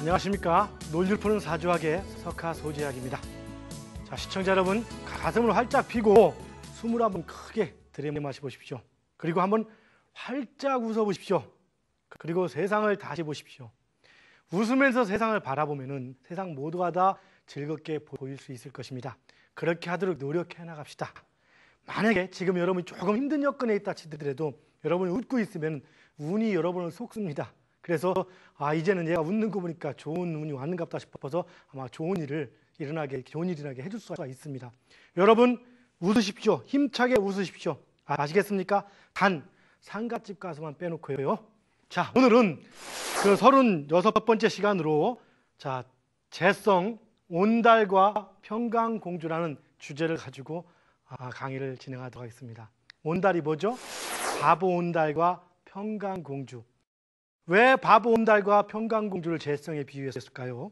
안녕하십니까. 논리를 푸는 사주학의 석하소재학입니다. 자, 시청자 여러분, 가슴을 활짝 펴고 숨을 한번 크게 들이마셔보십시오. 그리고 한번 활짝 웃어보십시오. 그리고 세상을 다시 보십시오. 웃으면서 세상을 바라보면 세상 모두가 다 즐겁게 보일 수 있을 것입니다. 그렇게 하도록 노력해 나갑시다. 만약에 지금 여러분이 조금 힘든 여건에 있다 치더라도 여러분이 웃고 있으면 운이 여러분을 속습니다. 그래서 이제는 얘가 웃는 거 보니까 좋은 운이 왔는갑다 싶어서 아마 좋은 일을 일어나게 해줄 수가 있습니다. 여러분 웃으십시오. 힘차게 웃으십시오. 아시겠습니까? 단 상갓집 가서만 빼놓고요. 자, 오늘은 그 36번째 시간으로 자, 재성, 온달과 평강공주라는 주제를 가지고 강의를 진행하도록 하겠습니다. 온달이 뭐죠? 바보 온달과 평강공주. 왜 바보 온달과 평강공주를 재성에 비유했을까요?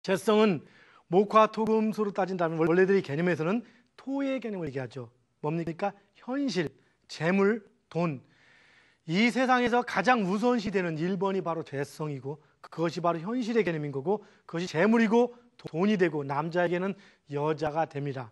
재성은 목화 토금수로 따진다면 원래들의 개념에서는 토의 개념을 얘기하죠. 뭡니까? 현실, 재물, 돈. 이 세상에서 가장 우선시되는 1번이 바로 재성이고 그것이 바로 현실의 개념인 거고 그것이 재물이고 돈이 되고 남자에게는 여자가 됩니다.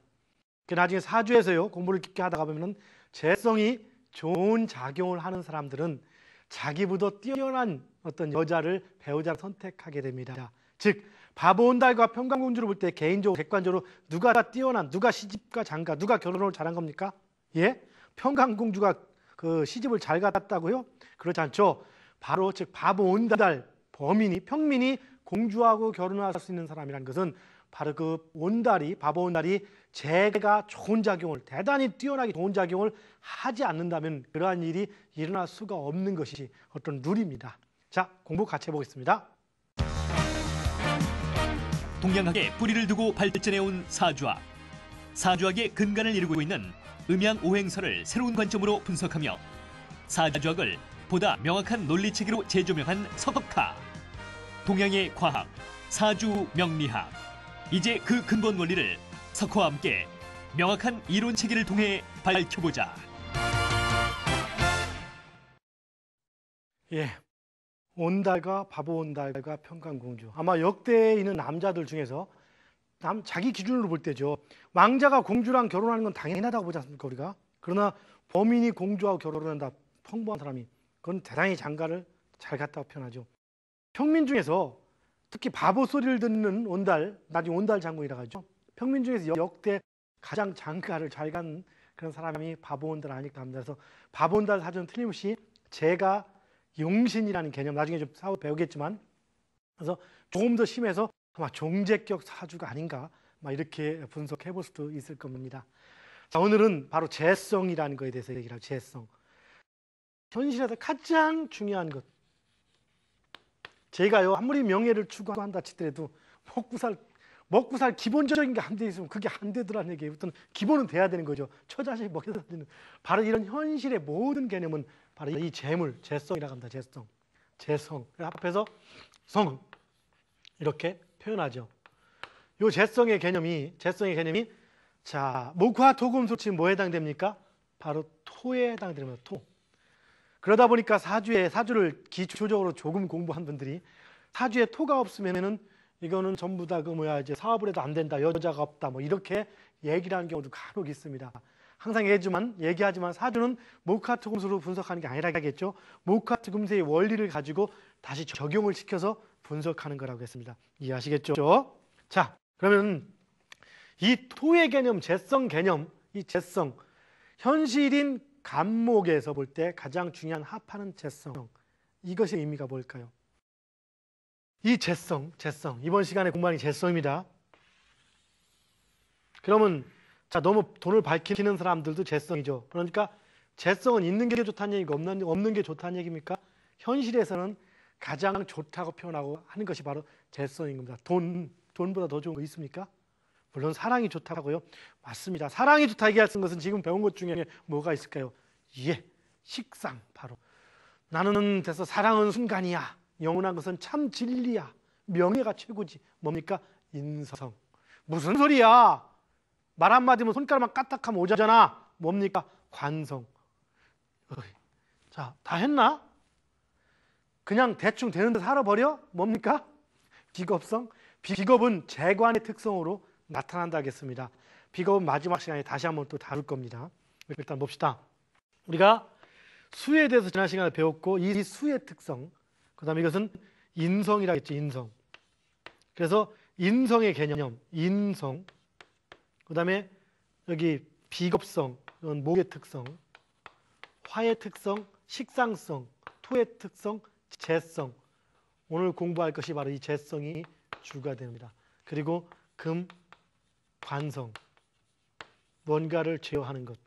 나중에 사주에서요 공부를 깊게 하다가 보면 재성이 좋은 작용을 하는 사람들은 자기보다 뛰어난 어떤 여자를 배우자로 선택하게 됩니다. 즉 바보 온달과 평강공주를 볼 때 개인적으로 객관적으로 누가 다 뛰어난, 누가 시집가 장가, 누가 결혼을 잘한 겁니까? 예? 평강공주가 그 시집을 잘 갔다고요? 그렇지 않죠. 바로 즉 바보 온달 평민이 공주하고 결혼할 수 있는 사람이라는 것은 바로 그 온달이, 바보 온달이 제가 좋은 작용을, 대단히 뛰어나게 좋은 작용을 하지 않는다면 그러한 일이 일어날 수가 없는 것이 어떤 룰입니다. 자, 공부 같이 해보겠습니다. 동양학에 뿌리를 두고 발전해온 사주학. 사주학의 근간을 이루고 있는 음양오행설을 새로운 관점으로 분석하며 사주학을 보다 명확한 논리체계로 재조명한 석학파. 동양의 과학, 사주 명리학. 이제 그 근본 원리를 석화와 함께 명확한 이론 체계를 통해 밝혀보자. 예, 온달과 바보 온달과 평강공주. 아마 역대에 있는 남자들 중에서 자기 기준으로 볼 때죠. 왕자가 공주랑 결혼하는 건 당연하다고 보지 않습니까, 우리가? 그러나 범인이 공주하고 결혼한다, 평범한 사람이, 그건 대단히 장가를 잘 갔다고 표현하죠. 평민 중에서 특히 바보 소리를 듣는 온달, 나중에 온달 장군이라고 하죠. 평민 중에서 역대 가장 장가를 잘 간 그런 사람이 바보 온달 아닐까 합니다. 그래서 바보 온달 사주는 틀림없이 제가 용신이라는 개념, 나중에 좀 배우겠지만, 그래서 조금 더 심해서 아마 종제격 사주가 아닌가, 이렇게 분석해 볼 수도 있을 겁니다. 자, 오늘은 바로 재성이라는 것에 대해서 얘기를 하죠. 재성. 현실에서 가장 중요한 것. 제가요 아무리 명예를 추구한다 치더라도 먹고 살 기본적인 게 안 돼 있으면 그게 안 되더라는 얘기예요. 어떤 기본은 돼야 되는 거죠. 처자식 먹여야 되는. 바로 이런 현실의 모든 개념은 바로 이 재물, 재성이라고 합니다. 재성. 앞에서 성 이렇게 표현하죠. 이 재성의 개념이 자, 목화 토금수 치면 뭐에 해당됩니까? 바로 토에 해당됩니다. 토. 그러다 보니까 사주를 기초적으로 조금 공부한 분들이 사주에 토가 없으면은 이거는 전부 다 이제 사업을 해도 안 된다, 여자가 없다, 이렇게 얘기를 하는 경우도 간혹 있습니다. 항상 얘기하지만 사주는 목화토금수로 분석하는 게 아니라겠죠. 목화토금수의 원리를 가지고 다시 적용을 시켜서 분석하는 거라고 했습니다. 이해하시겠죠? 자, 그러면 이 토의 개념, 재성 개념, 이 재성, 현실인 간목에서 볼 때 가장 중요한 합하는 재성, 이것의 의미가 뭘까요? 이 재성, 이번 시간에 공부하는 재성입니다. 그러면 자, 너무 돈을 밝히는 사람들도 재성이죠. 그러니까 재성은 있는 게 좋다는 얘기가 없는 게 좋다는 얘기입니까? 현실에서는 가장 좋다고 표현하고 하는 것이 바로 재성인 겁니다. 돈보다 더 좋은 거 있습니까? 물론 사랑이 좋다고요. 맞습니다. 사랑이 좋다 얘기하는 것은 지금 배운 것 중에 뭐가 있을까요? 예, 식상. 바로 나는 돼서 사랑은 순간이야. 영원한 것은 참 진리야. 명예가 최고지. 뭡니까? 인성. 무슨 소리야? 말 한마디면 손가락만 까딱하면 오잖아. 뭡니까? 관성. 자, 다 했나? 그냥 대충 되는 데 살아버려? 뭡니까? 비겁성? 비겁은 재관의 특성으로 나타난다 하겠습니다. 비겁은 마지막 시간에 다시 한번 또 다룰 겁니다. 일단 봅시다. 우리가 수에 대해서 지난 시간에 배웠고 이 수의 특성, 그 다음에 이것은 인성이라고 했죠. 인성. 그래서 인성의 개념, 인성, 그 다음에 여기 비겁성, 목의 특성, 화의 특성, 식상성, 토의 특성, 재성. 오늘 공부할 것이 바로 이 재성이 주가 됩니다. 그리고 금, 관성, 뭔가를 제어하는 것.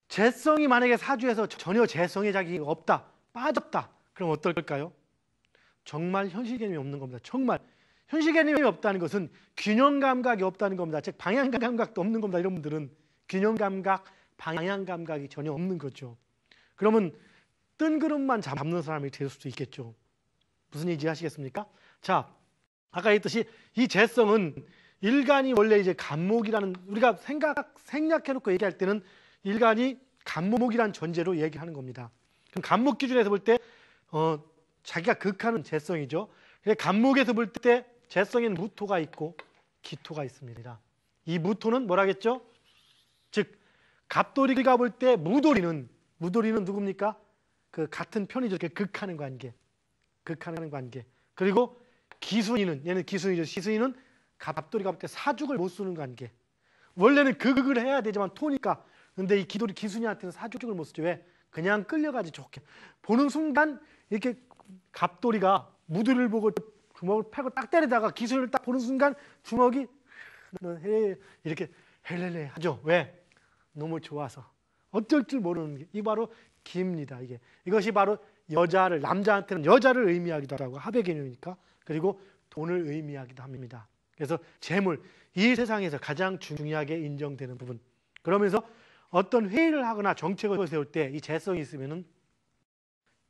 재성이 만약에 사주에서 전혀 재성의 자격이 없다, 빠졌다, 그럼 어떨까요? 정말 현실 개념이 없는 겁니다. 정말 현실 개념이 없다는 것은 균형 감각이 없다는 겁니다. 즉 방향 감각도 없는 겁니다. 이런 분들은 균형 감각, 방향 감각이 전혀 없는 거죠. 그러면 뜬구름만 잡는 사람이 될 수도 있겠죠. 무슨 얘기인지 아시겠습니까? 자, 아까 했듯이 이 재성은 일간이 원래 이제 간목이라는, 우리가 생략해놓고 얘기할 때는 일간이 간목이라는 전제로 얘기하는 겁니다. 그럼 간목 기준에서 볼 때 자기가 극하는 재성이죠. 간목에서 볼 때 재성에는 무토가 있고 기토가 있습니다. 이 무토는 뭐라겠죠? 즉 갑돌이가 볼 때 무돌이는 누굽니까? 그 같은 편이죠. 극하는 관계. 그리고 기순이는, 얘는 기순이죠. 기순이는 갑돌이가 볼 때 사죽을 못 쓰는 관계. 원래는 극을 해야 되지만 토니까. 근데 이 기순이한테는 사죽을 못 쓰죠. 왜? 그냥 끌려가지 좋게. 보는 순간 이렇게 갑돌이가 무드를 보고 주먹을 패고 딱 때리다가 기순이를 딱 보는 순간 주먹이 이렇게 헬렐레 하죠. 왜? 너무 좋아서. 어쩔 줄 모르는 게. 이 바로 기입니다. 이것이 바로 여자를, 남자한테는 여자를 의미하기도 하고 합의 개념이니까. 그리고 돈을 의미하기도 합니다. 그래서 재물, 이 세상에서 가장 중요하게 인정되는 부분. 그러면서 어떤 회의를 하거나 정책을 세울 때 이 재성이 있으면은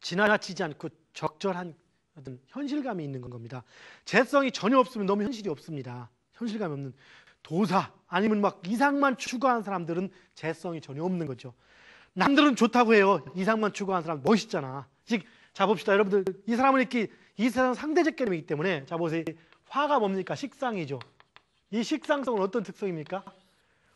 지나치지 않고 적절한 어떤 현실감이 있는 겁니다. 재성이 전혀 없으면 너무 현실이 없습니다. 현실감이 없는 도사 아니면 막 이상만 추구하는 사람들은 재성이 전혀 없는 거죠. 남들은 좋다고 해요. 이상만 추구하는 사람 멋있잖아. 자 봅시다. 여러분들, 이 사람은 이렇게 이 세상 상대적 개념이기 때문에, 자 보세요. 화가 뭡니까? 식상이죠. 이 식상성은 어떤 특성입니까?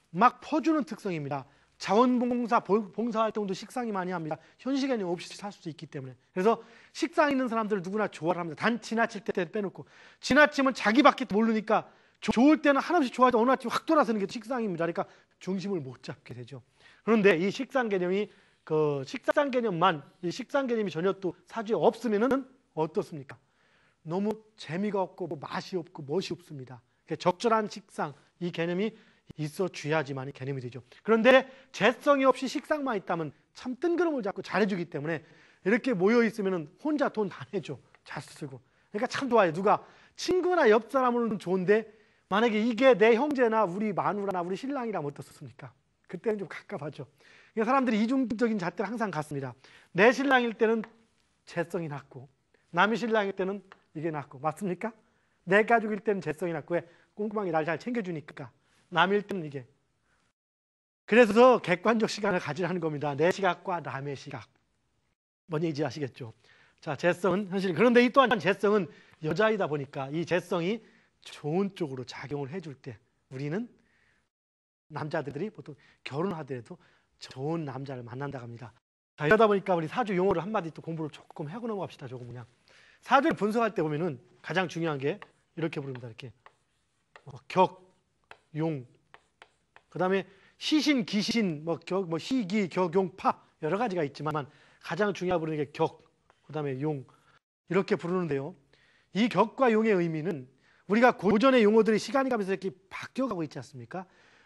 막 퍼주는 특성입니다. 자원봉사, 봉사활동도 식상이 많이 합니다. 현실 개념 없이 살 수 있기 때문에. 그래서 식상 있는 사람들을 누구나 좋아를 합니다. 단 지나칠 때 빼놓고. 지나치면 자기밖에 모르니까 좋을 때는 한없이 좋아하지 어느 아침 확 돌아서는 게 식상입니다. 그러니까 중심을 못 잡게 되죠. 그런데 이 식상 개념이 식상 개념이 전혀 또 사주에 없으면은 어떻습니까? 너무 재미가 없고 맛이 없고 멋이 없습니다. 적절한 식상, 이 개념이 있어 줘야지만 개념이 되죠. 그런데 재성이 없이 식상만 있다면 참 뜬구름을 잡고 잘해주기 때문에 이렇게 모여 있으면 혼자 돈 다 내죠. 잘 쓰고. 그러니까 참 좋아요. 누가 친구나 옆 사람은 좋은데 만약에 이게 내 형제나 우리 마누라나 우리 신랑이라면 어떻습니까? 그때는 좀 갑갑하죠. 그러니까 사람들이 이중적인 잣대를 항상 갖습니다. 내 신랑일 때는 재성이 낮고 남의 신랑일 때는 이게 낮고. 맞습니까? 내 가족일 때는 재성이 낮고. 왜? 꼼꼼하게 날 잘 챙겨주니까. 남일 때는 이게. 그래서 객관적 시간을 가지라는 겁니다. 내 시각과 남의 시각. 뭔 얘기인지 아시겠죠? 자, 재성은 현실. 그런데 이 또한 재성은 여자이다 보니까 이 재성이 좋은 쪽으로 작용을 해줄 때 우리는 남자들이 보통 결혼하더라도 좋은 남자를 만난다고 합니다. 자, 이러다 보니까 우리 사주 용어를 한마디 또 공부를 조금 하고 넘어갑시다. 조금 그냥. 사주를 분석할 때 보면은 가장 중요한 게 이렇게 부릅니다. 이렇게 격, 용, 그 다음에 시신, 기신, 시기, 격, 용, 파 여러 가지가 있지만 가장 중요하게 부르는 게 격, 그 다음에 용 이렇게 부르는데요. 이 격과 용의 의미는 우리가 고전의 용어들이 시간이 가면서 이렇게 바뀌어가고 있지 않습니까?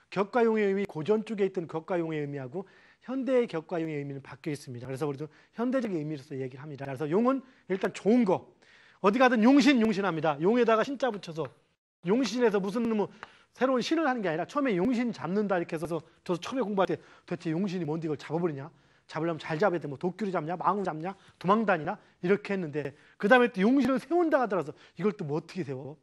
격과 용의 의미, 고전 쪽에 있던 격과 용의 의미하고 현대의 격과 용의 의미는 바뀌어 있습니다. 그래서 우리도 현대적인 의미로서 얘기를 합니다. 그래서 용은 일단 좋은 거. 어디 가든 용신합니다. 용에다가 신자 붙여서 용신에서 무슨 새로운 신을 하는 게 아니라 처음에 용신 잡는다 이렇게 해서 저 처음에 공부할 때 도대체 용신이 뭔데 이걸 잡아버리냐? 잡으려면 잘 잡아야 돼. 도끼로 잡냐? 망으로 잡냐? 도망다니나? 이렇게 했는데 그 다음에 또 용신을 세운다 하더라도 이걸 또 어떻게 세워?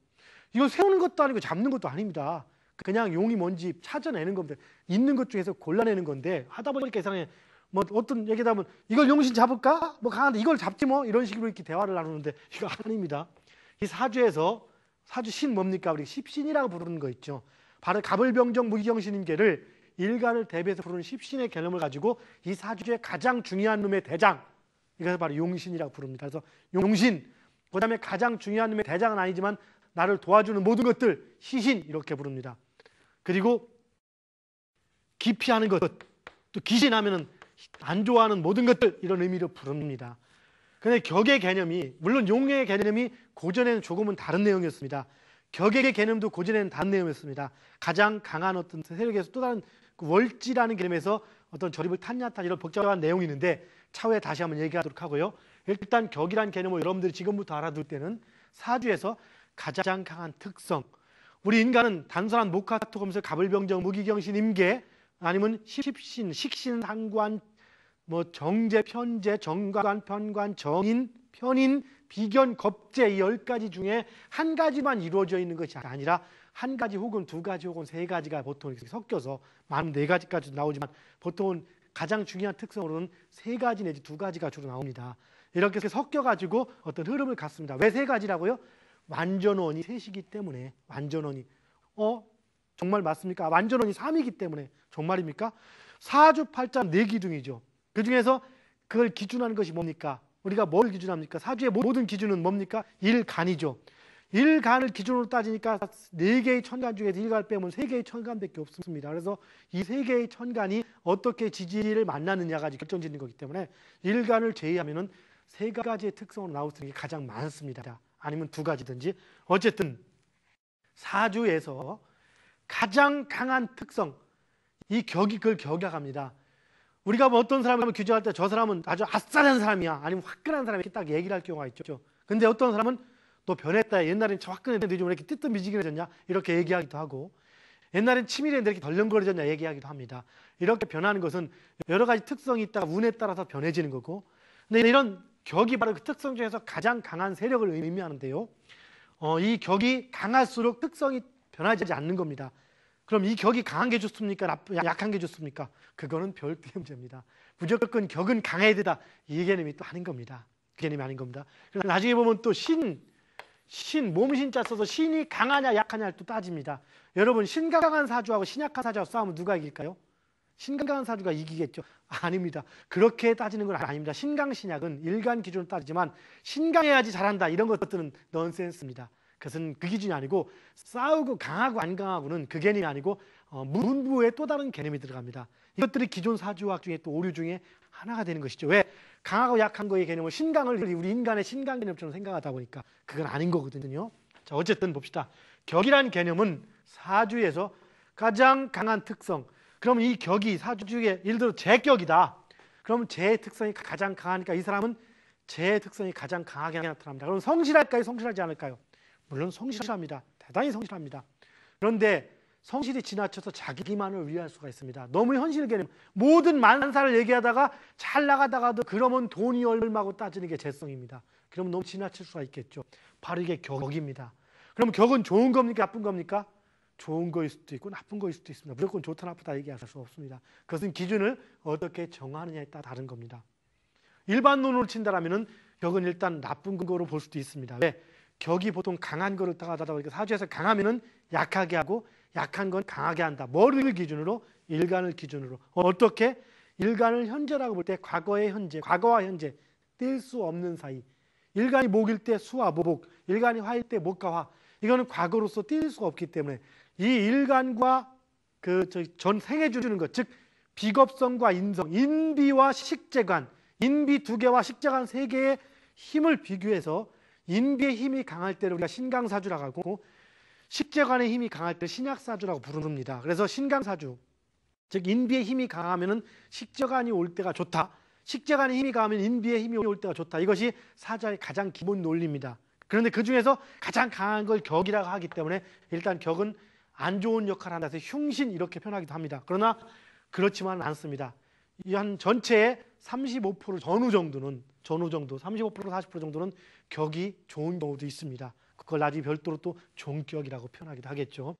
이거 세우는 것도 아니고 잡는 것도 아닙니다. 그냥 용이 뭔지 찾아내는 겁니다. 있는 것 중에서 골라내는 건데 하다 보니까 이상해. 어떤 얘기다 보면 이걸 용신 잡을까? 강한데 이걸 잡지 이런 식으로 이렇게 대화를 나누는데 이거 아닙니다. 이 사주에서 사주 신 뭡니까? 우리 십신이라고 부르는 거 있죠. 바로 갑을병정 무기경신임계를 일간을 대비해서 부르는 십신의 개념을 가지고 이 사주의 가장 중요한 놈의 대장, 이것을 바로 용신이라고 부릅니다. 그래서 용신, 그 다음에 가장 중요한 놈의 대장은 아니지만 나를 도와주는 모든 것들 시신 이렇게 부릅니다. 그리고 기피하는 것, 또 귀신하면은 안 좋아하는 모든 것들 이런 의미로 부릅니다. 그런데 격의 개념이, 물론 용의 개념이 고전에는 조금은 다른 내용이었습니다. 격의 개념도 고전에는 다른 내용이었습니다. 가장 강한 어떤 세력에서 또 다른 그 월지라는 개념에서 어떤 저립을 탔냐 이런 복잡한 내용이 있는데 차후에 다시 한번 얘기하도록 하고요. 일단 격이라는 개념을 여러분들이 지금부터 알아둘 때는 사주에서 가장 강한 특성, 우리 인간은 단순한 목화토금술 갑을병정 무기경신 임계 아니면 십신, 식신, 상관, 정제, 편제, 정관, 편관, 정인, 편인, 비견, 겁제 이 10가지 중에 한 가지만 이루어져 있는 것이 아니라 한 가지 혹은 두 가지 혹은 세 가지가 보통 이렇게 섞여서 많은 네 가지까지 나오지만 보통은 가장 중요한 특성으로는 세 가지 내지 두 가지가 주로 나옵니다. 이렇게 섞여가지고 어떤 흐름을 갖습니다. 왜 세 가지라고요? 완전원이 셋이기 때문에. 완전원이 정말 맞습니까? 완전원이 3이기 때문에. 정말입니까? 사주팔자 4기둥이죠. 그 중에서 그걸 기준하는 것이 뭡니까? 우리가 뭘 기준합니까? 사주의 모든 기준은 뭡니까? 일간이죠. 일간을 기준으로 따지니까 4개의 천간 중에서 일간을 빼면 3개의 천간밖에 없습니다. 그래서 이 3개의 천간이 어떻게 지지를 만나느냐가 결정짓는 거기 때문에 일간을 제외하면은 3가지의 특성으로 나올 수 있는 게 가장 많습니다. 아니면 2가지든지. 어쨌든 사주에서 가장 강한 특성, 이 격이 그걸 격약합니다. 우리가 어떤 사람을 규정할 때 저 사람은 아주 아싸한 사람이야, 아니면 화끈한 사람이 이렇게 딱 얘기를 할 경우가 있죠. 근데 어떤 사람은 또 변했다, 옛날엔 저 화끈했는데 요즘 왜 이렇게 뜨뜻미지근해졌냐 이렇게 얘기하기도 하고, 옛날엔 치밀했는데 이렇게 덜렁거려졌냐 얘기하기도 합니다. 이렇게 변하는 것은 여러 가지 특성이 있다가 운에 따라서 변해지는 거고, 근데 이런 격이 바로 그 특성 중에서 가장 강한 세력을 의미하는데요. 이 격이 강할수록 특성이 변하지 않는 겁니다. 그럼 이 격이 강한 게 좋습니까? 약한 게 좋습니까? 그거는 별도의 문제입니다. 무조건 격은 강해야 되다, 이 개념이 또 아닌 겁니다. 그 개념이 아닌 겁니다. 그래서 나중에 보면 또 몸신자 써서 신이 강하냐 약하냐를 또 따집니다. 여러분, 신강한 사주하고 신약한 사주하고 싸우면 누가 이길까요? 신강한 사주가 이기겠죠? 아닙니다. 그렇게 따지는 건 아닙니다. 신강 신약은 일간 기준으로 따지지만 신강해야지 잘한다 이런 것들은 넌센스입니다. 그것은 그 기준이 아니고, 싸우고 강하고 안 강하고는 그 개념이 아니고 문부에 또 다른 개념이 들어갑니다. 이것들이 기존 사주학 중에 또 오류 중에 하나가 되는 것이죠. 왜? 강하고 약한 거의 개념을 신강을 우리 인간의 신강 개념처럼 생각하다 보니까 그건 아닌 거거든요. 자, 어쨌든 봅시다. 격이라는 개념은 사주에서 가장 강한 특성. 그럼 이 격이 사주에 예를 들어 제격이다. 그러면 제 특성이 가장 강하니까 이 사람은 제 특성이 가장 강하게 나타납니다. 그럼 성실할까요? 성실하지 않을까요? 물론 성실합니다. 대단히 성실합니다. 그런데 성실이 지나쳐서 자기만을 위할 수가 있습니다. 너무 현실 개념, 모든 만사를 얘기하다가 잘 나가다가도 그러면 돈이 얼마고 따지는 게 재성입니다. 그러면 너무 지나칠 수가 있겠죠. 바로 이게 격입니다. 그럼 격은 좋은 겁니까? 나쁜 겁니까? 좋은 거일 수도 있고 나쁜 거일 수도 있습니다. 무조건 좋다 나쁘다 얘기할 수 없습니다. 그것은 기준을 어떻게 정하느냐에 따라 다른 겁니다. 일반론으로 친다라면은 격은 일단 나쁜 거로 볼 수도 있습니다. 왜? 격이 보통 강한 거를 따라하다 보니까 사주에서 강하면은 약하게 하고 약한 건 강하게 한다. 뭐를 기준으로? 일간을 기준으로. 어떻게? 일간을 현재라고 볼 때 과거의 현재, 과거와 현재 뗄 수 없는 사이. 일간이 목일 때 수와 목, 일간이 화일 때 목과 화. 이거는 과거로서 뗄 수가 없기 때문에 이 일간과 전 생해 주는 것, 즉 비겁성과 인성, 인비와 식재관, 인비 2개와 식재관 3개의 힘을 비교해서 인비의 힘이 강할 때를 우리가 신강사주라고 하고, 식재관의 힘이 강할 때 신약사주라고 부릅니다. 그래서 신강사주, 즉 인비의 힘이 강하면은 식재관이 올 때가 좋다. 식재관의 힘이 강하면 인비의 힘이 올 때가 좋다. 이것이 사주의 가장 기본 논리입니다. 그런데 그 중에서 가장 강한 걸 격이라고 하기 때문에 일단 격은 안 좋은 역할을 한다 해서 흉신 이렇게 표현하기도 합니다. 그러나 그렇지만 않습니다. 이 한 전체의 35% 전후 정도 35% 40% 정도는 격이 좋은 경우도 있습니다. 그걸 나중에 별도로 또 종격이라고 표현하기도 하겠죠.